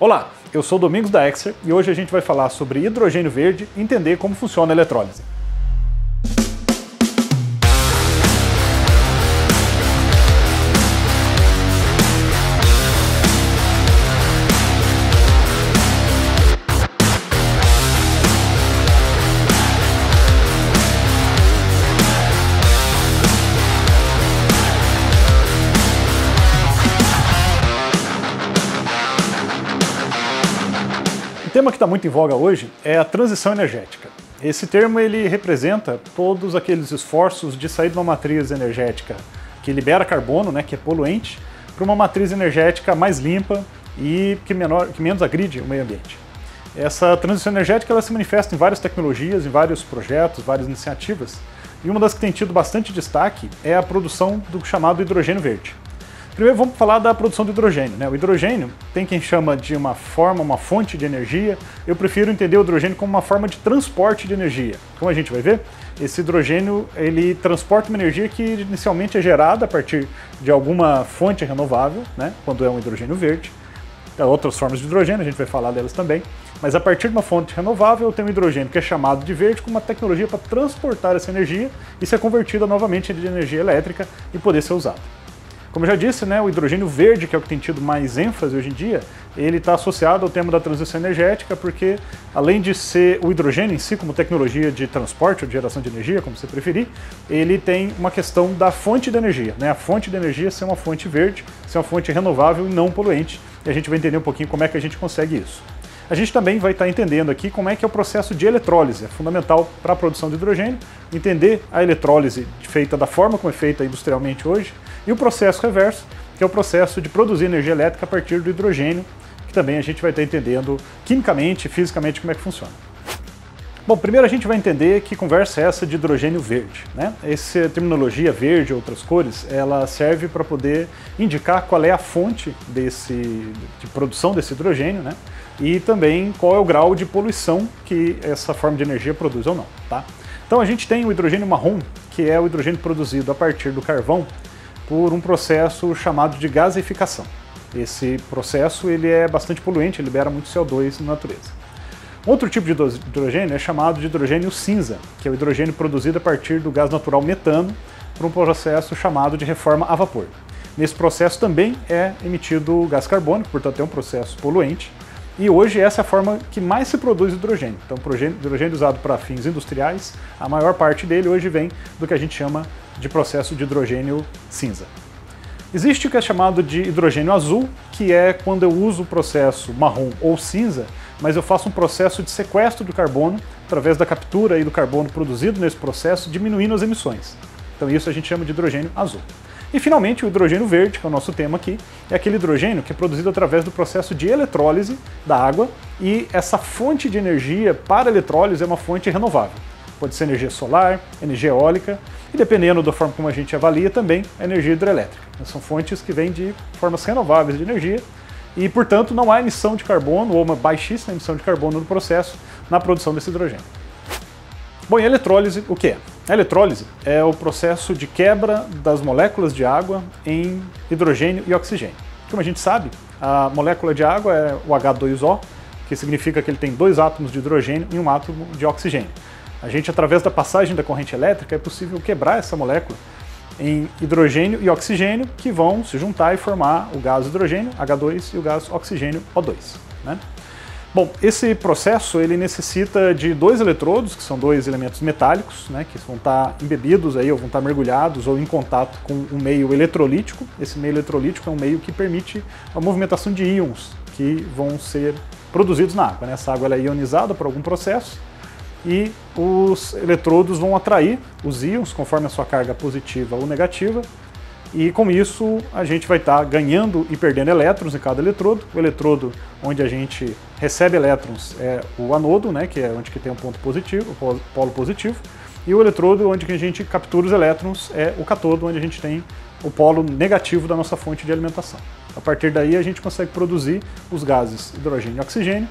Olá, eu sou o Domingos da Exer e hoje a gente vai falar sobre hidrogênio verde e entender como funciona a eletrólise. O tema que está muito em voga hoje é a transição energética. Esse termo ele representa todos aqueles esforços de sair de uma matriz energética que libera carbono, que é poluente, para uma matriz energética mais limpa e que menos agride o meio ambiente. Essa transição energética ela se manifesta em várias tecnologias, em vários projetos, várias iniciativas, e uma das que tem tido bastante destaque é a produção do chamado hidrogênio verde. Primeiro vamos falar da produção do hidrogênio. O hidrogênio tem quem chama de uma fonte de energia. Eu prefiro entender o hidrogênio como uma forma de transporte de energia. Como a gente vai ver, esse hidrogênio ele transporta uma energia que inicialmente é gerada a partir de alguma fonte renovável, quando é um hidrogênio verde. Há outras formas de hidrogênio, a gente vai falar delas também. Mas a partir de uma fonte renovável tem um hidrogênio que é chamado de verde com uma tecnologia para transportar essa energia e ser convertida novamente em energia elétrica e poder ser usada. Como eu já disse, o hidrogênio verde, que é o que tem tido mais ênfase hoje em dia, ele está associado ao tema da transição energética porque, além de ser o hidrogênio em si como tecnologia de transporte ou de geração de energia, como você preferir, ele tem uma questão da fonte de energia, a fonte de energia ser uma fonte verde, ser uma fonte renovável e não poluente, e a gente vai entender um pouquinho como é que a gente consegue isso. A gente também vai estar entendendo aqui como é que é o processo de eletrólise, é fundamental para a produção de hidrogênio, entender a eletrólise feita da forma como é feita industrialmente hoje, e o processo reverso, que é o processo de produzir energia elétrica a partir do hidrogênio, que também a gente vai estar entendendo quimicamente e fisicamente como é que funciona. Bom, primeiro a gente vai entender que conversa é essa de hidrogênio verde. Essa terminologia verde, outras cores, ela serve para poder indicar qual é a fonte de produção desse hidrogênio, e também qual é o grau de poluição que essa forma de energia produz ou não. Então a gente tem o hidrogênio marrom, que é o hidrogênio produzido a partir do carvão por um processo chamado de gasificação. Esse processo ele é bastante poluente, ele libera muito CO2 na natureza. Outro tipo de hidrogênio é chamado de hidrogênio cinza, que é o hidrogênio produzido a partir do gás natural metano por um processo chamado de reforma a vapor. Nesse processo também é emitido gás carbônico, portanto é um processo poluente, e hoje essa é a forma que mais se produz hidrogênio. Então o hidrogênio usado para fins industriais, a maior parte dele hoje vem do que a gente chama de processo de hidrogênio cinza. Existe o que é chamado de hidrogênio azul, que é quando eu uso o processo marrom ou cinza, mas eu faço um processo de sequestro do carbono através da captura do carbono produzido nesse processo, diminuindo as emissões. Então isso a gente chama de hidrogênio azul. E finalmente o hidrogênio verde, que é o nosso tema aqui, é aquele hidrogênio que é produzido através do processo de eletrólise da água, e essa fonte de energia para a eletrólise é uma fonte renovável. Pode ser energia solar, energia eólica, e dependendo da forma como a gente avalia também a energia hidrelétrica. São fontes que vêm de formas renováveis de energia e, portanto, não há emissão de carbono ou uma baixíssima emissão de carbono no processo na produção desse hidrogênio. Bom, e a eletrólise o que é? A eletrólise é o processo de quebra das moléculas de água em hidrogênio e oxigênio. Como a gente sabe, a molécula de água é o H2O, que significa que ele tem 2 átomos de hidrogênio e 1 átomo de oxigênio. A gente, através da passagem da corrente elétrica, é possível quebrar essa molécula em hidrogênio e oxigênio, que vão se juntar e formar o gás hidrogênio, H2, e o gás oxigênio, O2. Bom, esse processo ele necessita de 2 eletrodos, que são 2 elementos metálicos, que vão estar embebidos aí, ou vão estar mergulhados ou em contato com um meio eletrolítico. Esse meio eletrolítico é um meio que permite a movimentação de íons que vão ser produzidos na água. Essa água ela é ionizada por algum processo, e os eletrodos vão atrair os íons conforme a sua carga positiva ou negativa, e com isso a gente vai estar ganhando e perdendo elétrons em cada eletrodo. O eletrodo onde a gente recebe elétrons é o anodo, que é onde que tem um ponto positivo, o polo positivo, e o eletrodo onde que a gente captura os elétrons é o catodo, onde a gente tem o polo negativo da nossa fonte de alimentação. A partir daí a gente consegue produzir os gases hidrogênio e oxigênio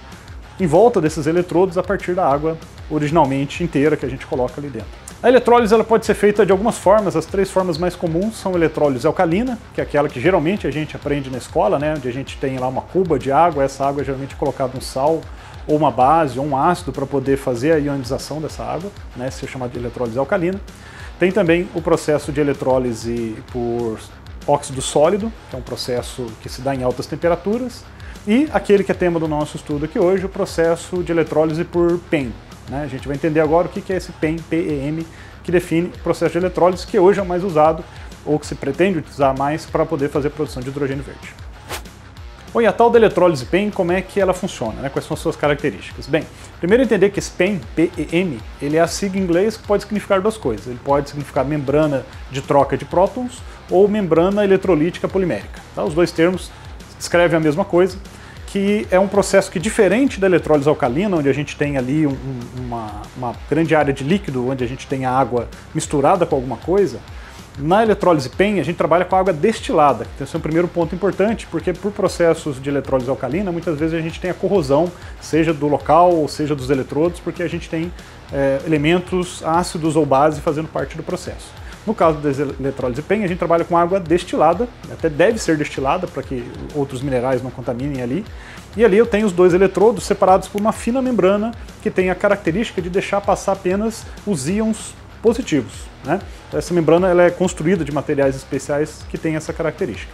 em volta desses eletrodos a partir da água originalmente inteira que a gente coloca ali dentro. A eletrólise ela pode ser feita de algumas formas. As 3 formas mais comuns são a eletrólise alcalina, que é aquela que geralmente a gente aprende na escola, né, onde a gente tem lá uma cuba de água, essa água é geralmente colocada um sal, ou uma base, ou um ácido para poder fazer a ionização dessa água, né, isso é chamado de eletrólise alcalina. Tem também o processo de eletrólise por óxido sólido, que é um processo que se dá em altas temperaturas, e aquele que é tema do nosso estudo aqui hoje, o processo de eletrólise por PEM. A gente vai entender agora o que é esse PEM, PEM, que define o processo de eletrólise, que hoje é o mais usado, ou que se pretende utilizar mais para poder fazer a produção de hidrogênio verde. Bom, e a tal da eletrólise PEM, como é que ela funciona? Quais são as suas características? Bem, primeiro entender que esse PEM, PEM, ele é a sigla em inglês que pode significar 2 coisas. Ele pode significar membrana de troca de prótons ou membrana eletrolítica polimérica. Tá? Os 2 termos descrevem a mesma coisa, que é um processo que, diferente da eletrólise alcalina, onde a gente tem ali uma grande área de líquido, onde a gente tem a água misturada com alguma coisa, na eletrólise PEM a gente trabalha com água destilada. Então esse é o primeiro ponto importante, porque por processos de eletrólise alcalina, muitas vezes a gente tem a corrosão, seja do local ou seja dos eletrodos, porque a gente tem elementos ácidos ou base fazendo parte do processo. No caso da eletrólise PEM, a gente trabalha com água destilada, até deve ser destilada para que outros minerais não contaminem ali. E ali eu tenho os 2 eletrodos separados por uma fina membrana que tem a característica de deixar passar apenas os íons positivos. Essa membrana ela é construída de materiais especiais que tem essa característica.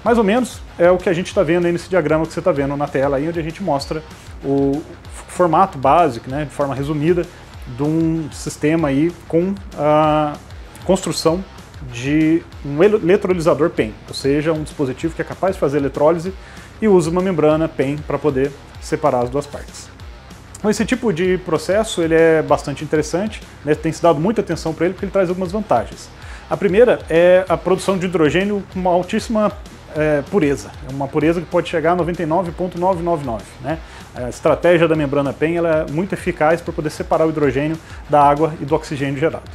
Mais ou menos é o que a gente está vendo aí nesse diagrama que você está vendo na tela, aí, onde a gente mostra o formato básico, de forma resumida, de um sistema aí com a construção de um eletrolisador PEM, ou seja, um dispositivo que é capaz de fazer eletrólise e usa uma membrana PEM para poder separar as 2 partes. Então, esse tipo de processo ele é bastante interessante, tem se dado muita atenção para ele porque ele traz algumas vantagens. A primeira é a produção de hidrogênio com uma altíssima pureza, uma pureza que pode chegar a 99,999. A estratégia da membrana PEM ela é muito eficaz para poder separar o hidrogênio da água e do oxigênio gerado.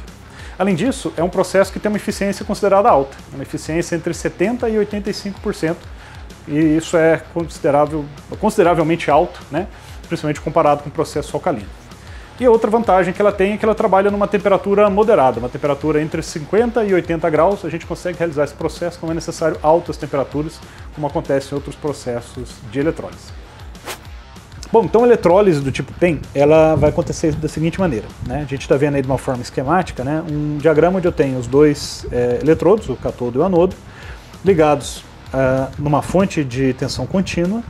Além disso, é um processo que tem uma eficiência considerada alta, uma eficiência entre 70% e 85%, e isso é consideravelmente alto, principalmente comparado com o processo alcalino. E outra vantagem que ela tem é que ela trabalha numa temperatura moderada, uma temperatura entre 50 e 80 graus, a gente consegue realizar esse processo, não é necessário altas temperaturas, como acontece em outros processos de eletrólise. Bom, então a eletrólise do tipo PEM, ela vai acontecer da seguinte maneira, A gente está vendo aí de uma forma esquemática, um diagrama onde eu tenho os 2 eletrodos, o cátodo e o anodo, ligados numa fonte de tensão contínua.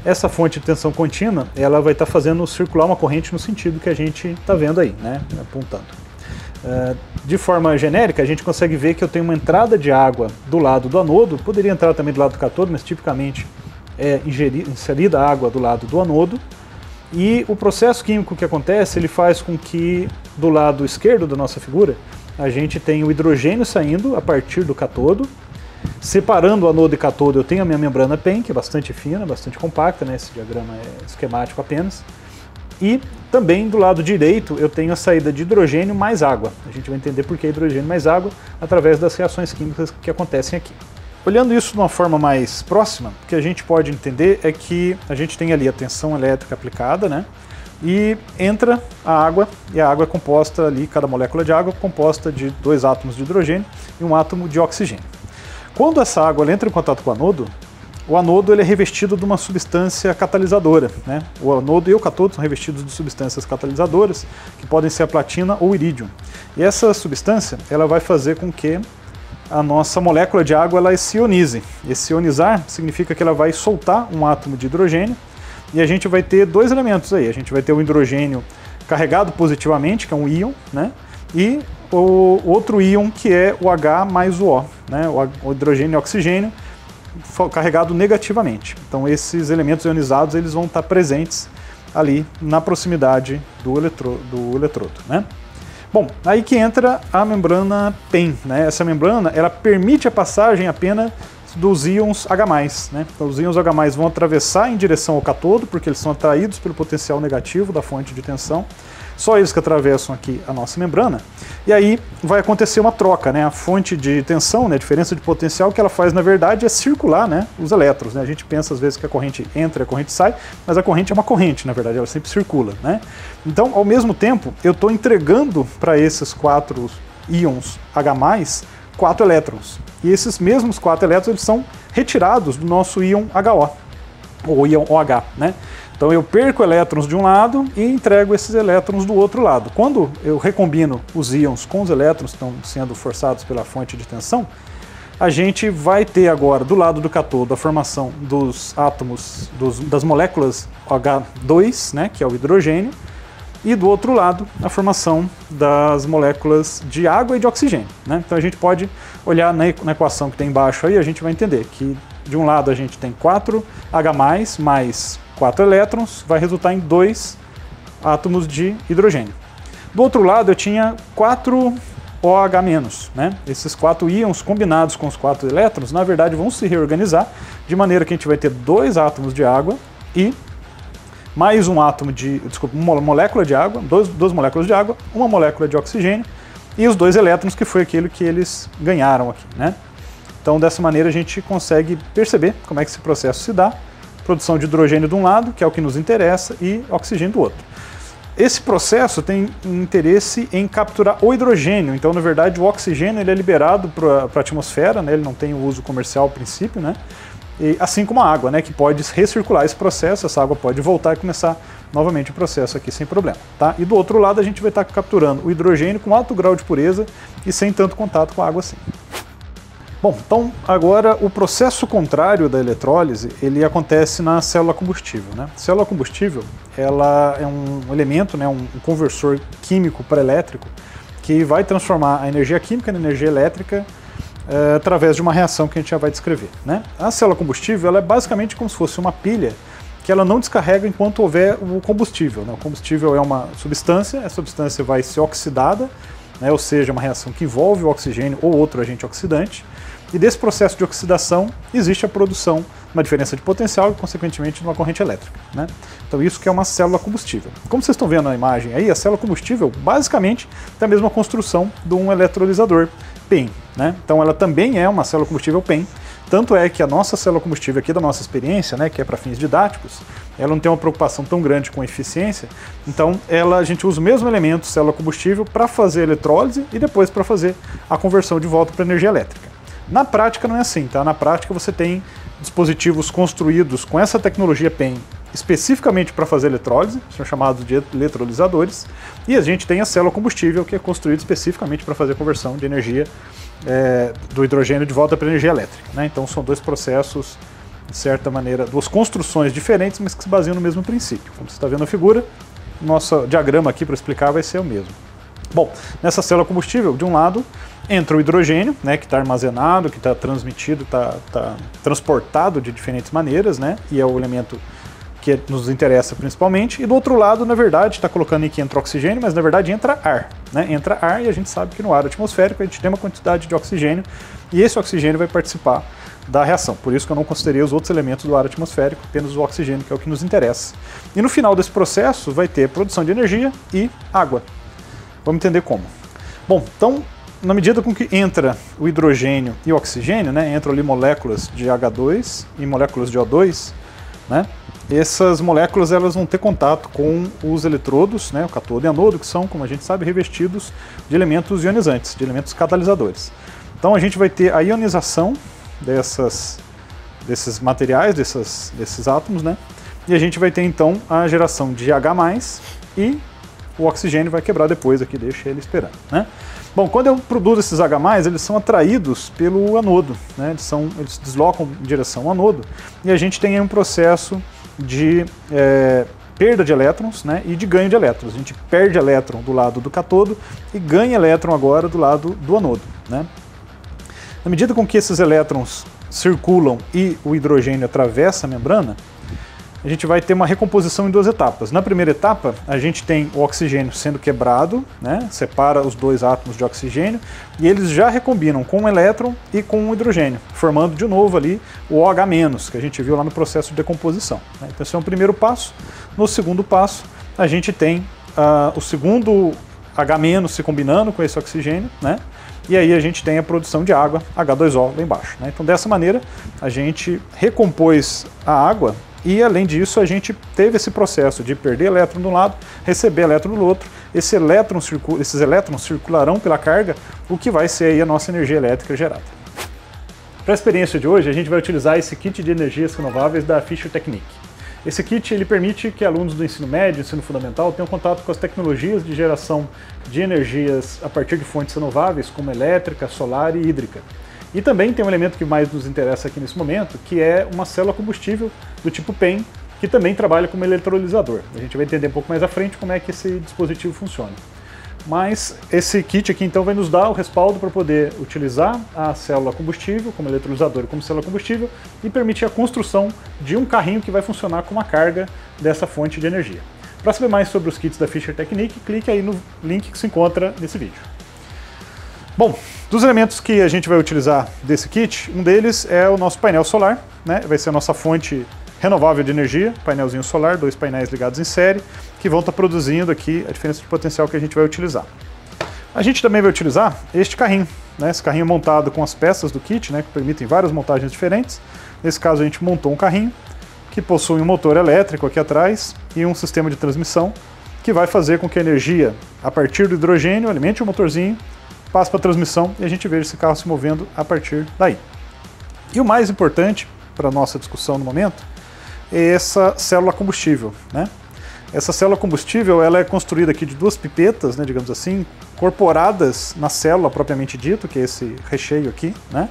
Essa fonte de tensão contínua, ela vai estar fazendo circular uma corrente no sentido que a gente está vendo aí, apontando. De forma genérica, a gente consegue ver que eu tenho uma entrada de água do lado do anodo, poderia entrar também do lado do cátodo, mas tipicamente é inserida a água do lado do anodo, e o processo químico que acontece, ele faz com que do lado esquerdo da nossa figura, a gente tenha o hidrogênio saindo a partir do cátodo, separando o anodo e cátodo eu tenho a minha membrana PEM, que é bastante fina, bastante compacta, esse diagrama é esquemático apenas, e também do lado direito eu tenho a saída de hidrogênio mais água. A gente vai entender por que hidrogênio mais água através das reações químicas que acontecem aqui. Olhando isso de uma forma mais próxima, o que a gente pode entender é que a gente tem ali a tensão elétrica aplicada, e entra a água, e a água é composta ali, cada molécula de água é composta de 2 átomos de hidrogênio e um átomo de oxigênio. Quando essa água entra em contato com o anodo ele é revestido de uma substância catalisadora. O anodo e o cátodo são revestidos de substâncias catalisadoras, que podem ser a platina ou o irídio. E essa substância ela vai fazer com que a nossa molécula de água ela se ionize. Esse ionizar significa que ela vai soltar um átomo de hidrogênio e a gente vai ter 2 elementos aí. A gente vai ter o hidrogênio carregado positivamente, que é um íon, e o outro íon que é o H mais o O, o hidrogênio e o oxigênio carregado negativamente. Então esses elementos ionizados eles vão estar presentes ali na proximidade do eletrodo. Bom, aí que entra a membrana PEM. Essa membrana ela permite a passagem apenas dos íons H+. Então, os íons H+ vão atravessar em direção ao cátodo, porque eles são atraídos pelo potencial negativo da fonte de tensão, só eles que atravessam aqui a nossa membrana, e aí vai acontecer uma troca, né? A fonte de tensão, né, a diferença de potencial, que ela faz, na verdade, é circular, né, os elétrons, né? A gente pensa às vezes que a corrente entra e a corrente sai, mas a corrente é uma corrente, na verdade, ela sempre circula, né? Então, ao mesmo tempo, eu estou entregando para esses 4 íons H+, 4 elétrons. E esses mesmos 4 elétrons, eles são retirados do nosso íon HO, ou íon OH, né? Então eu perco elétrons de um lado e entrego esses elétrons do outro lado. Quando eu recombino os íons com os elétrons que estão sendo forçados pela fonte de tensão, a gente vai ter agora do lado do cátodo a formação dos átomos, das moléculas H2, né, que é o hidrogênio, e do outro lado a formação das moléculas de água e de oxigênio, né? Então a gente pode olhar na equação que tem embaixo aí, a gente vai entender que de um lado a gente tem 4H+, mais 4 elétrons, vai resultar em 2 átomos de hidrogênio. Do outro lado eu tinha 4 OH-, né? Esses 4 íons combinados com os 4 elétrons, na verdade vão se reorganizar de maneira que a gente vai ter 2 átomos de água e mais um átomo de, desculpa, uma molécula de água, duas moléculas de água, uma molécula de oxigênio e os 2 elétrons, que foi aquilo que eles ganharam aqui, né? Então dessa maneira a gente consegue perceber como é que esse processo se dá. Produção de hidrogênio de um lado, que é o que nos interessa, e oxigênio do outro. Esse processo tem interesse em capturar o hidrogênio, então na verdade o oxigênio ele é liberado para a atmosfera, né? Ele não tem o uso comercial a princípio, né? E, assim como a água, né? Que pode recircular esse processo, essa água pode voltar e começar novamente o processo aqui sem problema, tá? E do outro lado a gente vai estar capturando o hidrogênio com alto grau de pureza e sem tanto contato com a água assim. Bom, então agora o processo contrário da eletrólise, ele acontece na célula combustível, né? A célula combustível, ela é um elemento, né, um conversor químico para elétrico que vai transformar a energia química em energia elétrica através de uma reação que a gente já vai descrever, né? A célula combustível, ela é basicamente como se fosse uma pilha que ela não descarrega enquanto houver o combustível, né? O combustível é uma substância, essa substância vai ser oxidada, né? Ou seja, uma reação que envolve o oxigênio ou outro agente oxidante. E desse processo de oxidação existe a produção de uma diferença de potencial e, consequentemente, de uma corrente elétrica, né? Então isso que é uma célula combustível. Como vocês estão vendo na imagem aí, a célula combustível basicamente tem a mesma construção de um eletrolisador PEM, né? Então ela também é uma célula combustível PEM, tanto é que a nossa célula combustível aqui da nossa experiência, né, que é para fins didáticos, ela não tem uma preocupação tão grande com eficiência, então a gente usa o mesmo elemento, célula combustível, para fazer a eletrólise e depois para fazer a conversão de volta para energia elétrica. Na prática não é assim, tá? Na prática você tem dispositivos construídos com essa tecnologia PEM especificamente para fazer eletrólise, são chamados de eletrolisadores, e a gente tem a célula combustível que é construída especificamente para fazer a conversão de energia do hidrogênio de volta para energia elétrica, né? Então são dois processos, de certa maneira, duas construções diferentes, mas que se baseiam no mesmo princípio. Como você está vendo na figura, o nosso diagrama aqui para explicar vai ser o mesmo. Bom, nessa célula combustível, de um lado, entra o hidrogênio, né, que está armazenado, que está transmitido, está transportado de diferentes maneiras, né, e é o elemento que nos interessa principalmente. E do outro lado, na verdade, está colocando aqui entra oxigênio, mas na verdade entra ar, né, entra ar, e a gente sabe que no ar atmosférico a gente tem uma quantidade de oxigênio, e esse oxigênio vai participar da reação. Por isso que eu não considerei os outros elementos do ar atmosférico, apenas o oxigênio, que é o que nos interessa. E no final desse processo vai ter produção de energia e água. Vamos entender como. Bom, então, na medida com que entra o hidrogênio e o oxigênio, né, entram ali moléculas de H2 e moléculas de O2, né, essas moléculas elas vão ter contato com os eletrodos, né, o cátodo e anodo, que são, como a gente sabe, revestidos de elementos ionizantes, de elementos catalisadores. Então a gente vai ter a ionização desses materiais, desses átomos, né, e a gente vai ter então a geração de H+, e o oxigênio vai quebrar depois aqui, deixa ele esperando, né? Bom, quando eu produzo esses H+, eles são atraídos pelo anodo, né? Eles deslocam em direção ao anodo, e a gente tem aí um processo de perda de elétrons, né, e de ganho de elétrons. A gente perde elétron do lado do cátodo e ganha elétron agora do lado do anodo, né? Na medida com que esses elétrons circulam e o hidrogênio atravessa a membrana, a gente vai ter uma recomposição em duas etapas. Na primeira etapa, a gente tem o oxigênio sendo quebrado, né, separa os dois átomos de oxigênio, e eles já recombinam com um elétron e com um hidrogênio, formando de novo ali o OH-, que a gente viu lá no processo de decomposição, né? Então esse é o primeiro passo. No segundo passo, a gente tem o segundo H- se combinando com esse oxigênio, né? E aí a gente tem a produção de água, H2O, lá embaixo, né? Então dessa maneira a gente recompôs a água e além disso a gente teve esse processo de perder elétron de um lado, receber elétron do outro, esses elétrons circularão pela carga, o que vai ser aí a nossa energia elétrica gerada. Para a experiência de hoje a gente vai utilizar esse kit de energias renováveis da Fischer Technique. Esse kit ele permite que alunos do ensino médio e ensino fundamental tenham contato com as tecnologias de geração de energias a partir de fontes renováveis, como elétrica, solar e hídrica. E também tem um elemento que mais nos interessa aqui nesse momento, que é uma célula combustível do tipo PEM, que também trabalha como eletrolisador. A gente vai entender um pouco mais à frente como é que esse dispositivo funciona. Mas esse kit aqui então vai nos dar o respaldo para poder utilizar a célula combustível como eletrolisador e como célula combustível e permitir a construção de um carrinho que vai funcionar com a carga dessa fonte de energia. Para saber mais sobre os kits da Fischer Technique, clique aí no link que se encontra nesse vídeo. Bom, dos elementos que a gente vai utilizar desse kit, um deles é o nosso painel solar, né? Vai ser a nossa fonte renovável de energia, painelzinho solar, 2 painéis ligados em série, que vão estar produzindo aqui a diferença de potencial que a gente vai utilizar. A gente também vai utilizar este carrinho, né? Esse carrinho montado com as peças do kit, né? Que permitem várias montagens diferentes. Nesse caso a gente montou um carrinho que possui um motor elétrico aqui atrás e um sistema de transmissão que vai fazer com que a energia, a partir do hidrogênio, alimente o motorzinho, passe para a transmissão e a gente veja esse carro se movendo a partir daí. E o mais importante para a nossa discussão no momento é essa célula combustível, né? Essa célula combustível ela é construída aqui de 2 pipetas, né, digamos assim, incorporadas na célula propriamente dito, que é esse recheio aqui, né?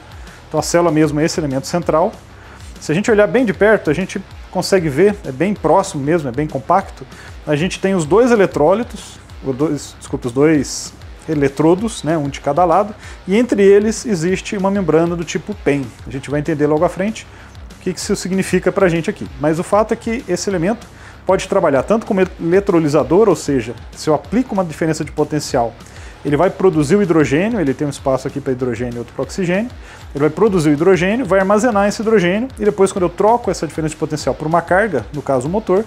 Então a célula mesmo é esse elemento central. Se a gente olhar bem de perto, a gente consegue ver, é bem próximo mesmo, é bem compacto. A gente tem os 2 eletrólitos, os dois eletrodos, né, um de cada lado, e entre eles existe uma membrana do tipo PEM. A gente vai entender logo à frente o que isso significa para a gente aqui. Mas o fato é que esse elemento pode trabalhar tanto como eletrolisador, ou seja, se eu aplico uma diferença de potencial, ele vai produzir o hidrogênio, ele tem um espaço aqui para hidrogênio e outro para oxigênio, ele vai produzir o hidrogênio, vai armazenar esse hidrogênio, e depois quando eu troco essa diferença de potencial por uma carga, no caso o motor,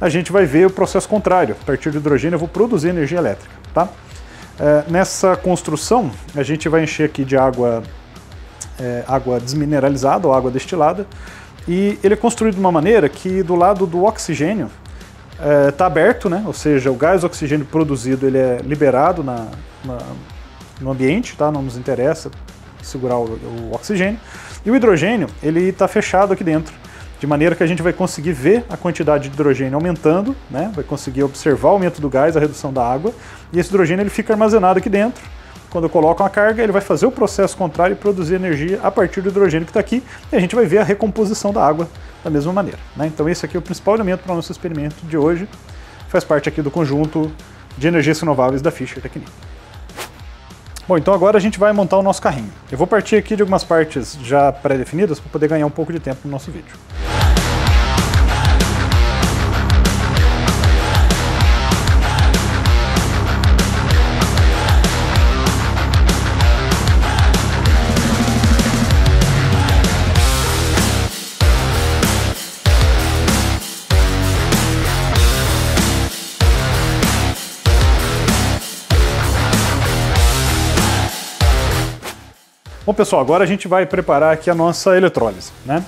a gente vai ver o processo contrário. A partir do hidrogênio eu vou produzir energia elétrica, tá? Nessa construção, a gente vai encher aqui de água desmineralizada ou água destilada, e ele é construído de uma maneira que do lado do oxigênio está aberto, né? Ou seja, o gás oxigênio produzido ele é liberado no ambiente, tá? Não nos interessa segurar o oxigênio, e o hidrogênio ele está fechado aqui dentro, de maneira que a gente vai conseguir ver a quantidade de hidrogênio aumentando, né? Vai conseguir observar o aumento do gás, a redução da água, e esse hidrogênio ele fica armazenado aqui dentro. Quando eu coloco uma carga, ele vai fazer o processo contrário e produzir energia a partir do hidrogênio que está aqui, e a gente vai ver a recomposição da água da mesma maneira, né? Então esse aqui é o principal elemento para o nosso experimento de hoje, faz parte aqui do conjunto de energias renováveis da Fischer Technique. Bom, então agora a gente vai montar o nosso carrinho. Eu vou partir aqui de algumas partes já pré-definidas para poder ganhar um pouco de tempo no nosso vídeo. Bom, pessoal, agora a gente vai preparar aqui a nossa eletrólise, né?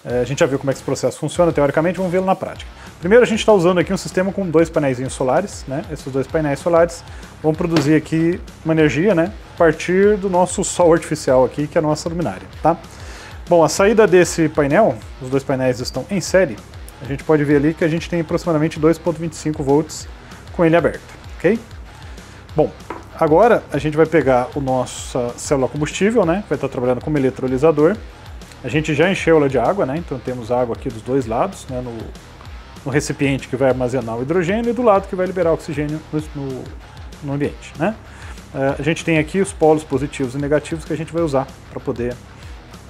A gente já viu como é que esse processo funciona teoricamente, vamos vê-lo na prática. Primeiro a gente está usando aqui um sistema com 2 painéis solares, né? Esses 2 painéis solares vão produzir aqui uma energia, né? A partir do nosso sol artificial aqui, que é a nossa luminária, tá? Bom, a saída desse painel, os 2 painéis estão em série, a gente pode ver ali que a gente tem aproximadamente 2,25 volts com ele aberto, ok? Bom, agora a gente vai pegar a nossa célula combustível, né? Vai estar trabalhando como eletrolisador. A gente já encheu ela de água, né? Então temos água aqui dos 2 lados, né? No recipiente que vai armazenar o hidrogênio e do lado que vai liberar o oxigênio no ambiente, né? A gente tem aqui os polos positivos e negativos que a gente vai usar para poder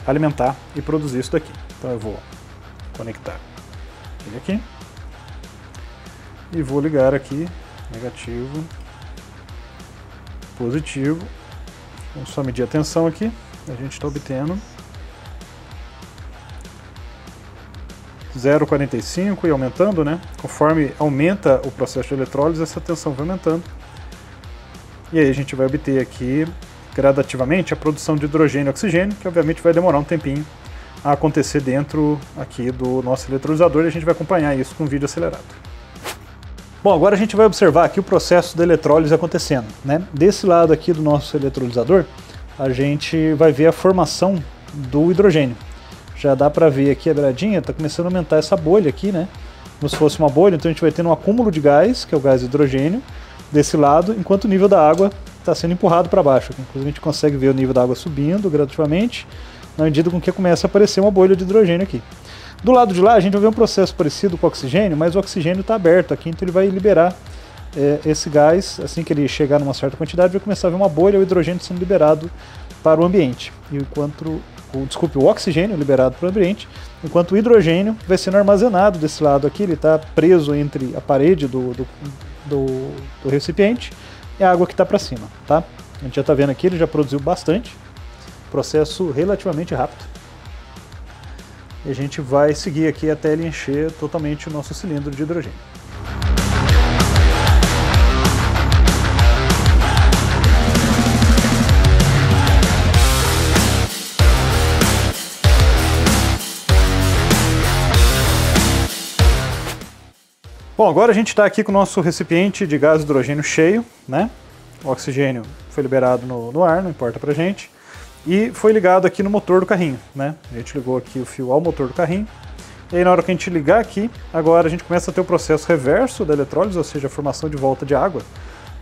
alimentar e produzir isso daqui. Então eu vou conectar ele aqui e vou ligar aqui negativo, positivo. Vamos só medir a tensão aqui. A gente está obtendo 0,45 e aumentando, né? Conforme aumenta o processo de eletrólise, essa tensão vai aumentando. E aí a gente vai obter aqui gradativamente a produção de hidrogênio e oxigênio, que obviamente vai demorar um tempinho a acontecer dentro aqui do nosso eletrolisador, e a gente vai acompanhar isso com um vídeo acelerado. Bom, agora a gente vai observar aqui o processo da eletrólise acontecendo, né? Desse lado aqui do nosso eletrolisador, a gente vai ver a formação do hidrogênio. Já dá para ver aqui a beiradinha, está começando a aumentar essa bolha aqui, né? Como se fosse uma bolha, então a gente vai ter um acúmulo de gás, que é o gás hidrogênio, desse lado, enquanto o nível da água está sendo empurrado para baixo. Inclusive a gente consegue ver o nível da água subindo gradativamente, na medida com que começa a aparecer uma bolha de hidrogênio aqui. Do lado de lá a gente vai ver um processo parecido com o oxigênio, mas o oxigênio está aberto aqui, então ele vai liberar esse gás. Assim que ele chegar numa certa quantidade, vai começar a ver uma bolha, o hidrogênio sendo liberado para o ambiente. O oxigênio liberado para o ambiente, enquanto o hidrogênio vai sendo armazenado desse lado aqui, ele está preso entre a parede do recipiente e a água que está para cima, tá? A gente já está vendo aqui, ele já produziu bastante, processo relativamente rápido. E a gente vai seguir aqui até ele encher totalmente o nosso cilindro de hidrogênio. Bom, agora a gente está aqui com o nosso recipiente de gás hidrogênio cheio, né? O oxigênio foi liberado no ar, não importa pra gente. E foi ligado aqui no motor do carrinho, né? A gente ligou aqui o fio ao motor do carrinho. E aí na hora que a gente ligar aqui, agora a gente começa a ter o processo reverso da eletrólise, ou seja, a formação de volta de água,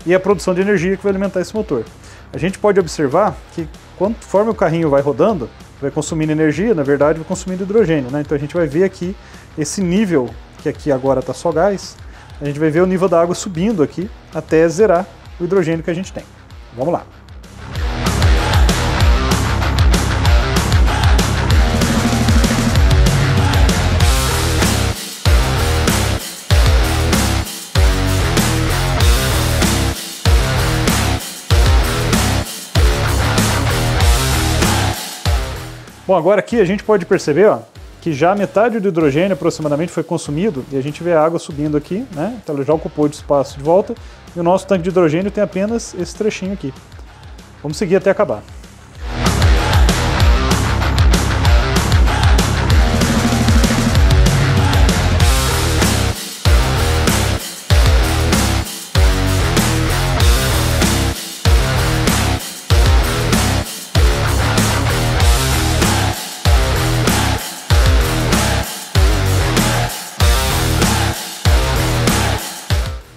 e a produção de energia que vai alimentar esse motor. A gente pode observar que conforme o carrinho vai rodando, vai consumindo energia, na verdade vai consumindo hidrogênio, né? Então a gente vai ver aqui esse nível, que aqui agora está só gás, a gente vai ver o nível da água subindo aqui até zerar o hidrogênio que a gente tem. Vamos lá. Bom, agora aqui a gente pode perceber, ó, que já metade do hidrogênio aproximadamente foi consumido e a gente vê a água subindo aqui, né? Então ela já ocupou de espaço de volta e o nosso tanque de hidrogênio tem apenas esse trechinho aqui. Vamos seguir até acabar.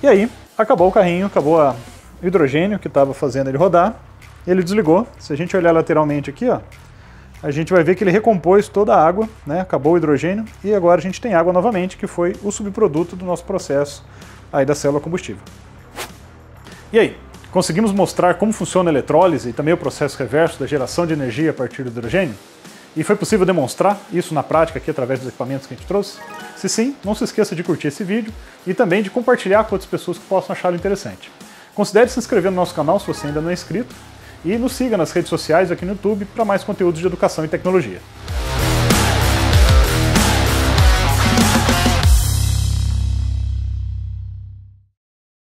E aí, acabou o carrinho, acabou o hidrogênio que estava fazendo ele rodar, ele desligou. Se a gente olhar lateralmente aqui, ó, a gente vai ver que ele recompôs toda a água, né? Acabou o hidrogênio e agora a gente tem água novamente, que foi o subproduto do nosso processo aí da célula combustível. E aí, conseguimos mostrar como funciona a eletrólise e também o processo reverso da geração de energia a partir do hidrogênio? E foi possível demonstrar isso na prática aqui através dos equipamentos que a gente trouxe? Se sim, não se esqueça de curtir esse vídeo e também de compartilhar com outras pessoas que possam achá-lo interessante. Considere se inscrever no nosso canal se você ainda não é inscrito e nos siga nas redes sociais aqui no YouTube para mais conteúdos de educação e tecnologia.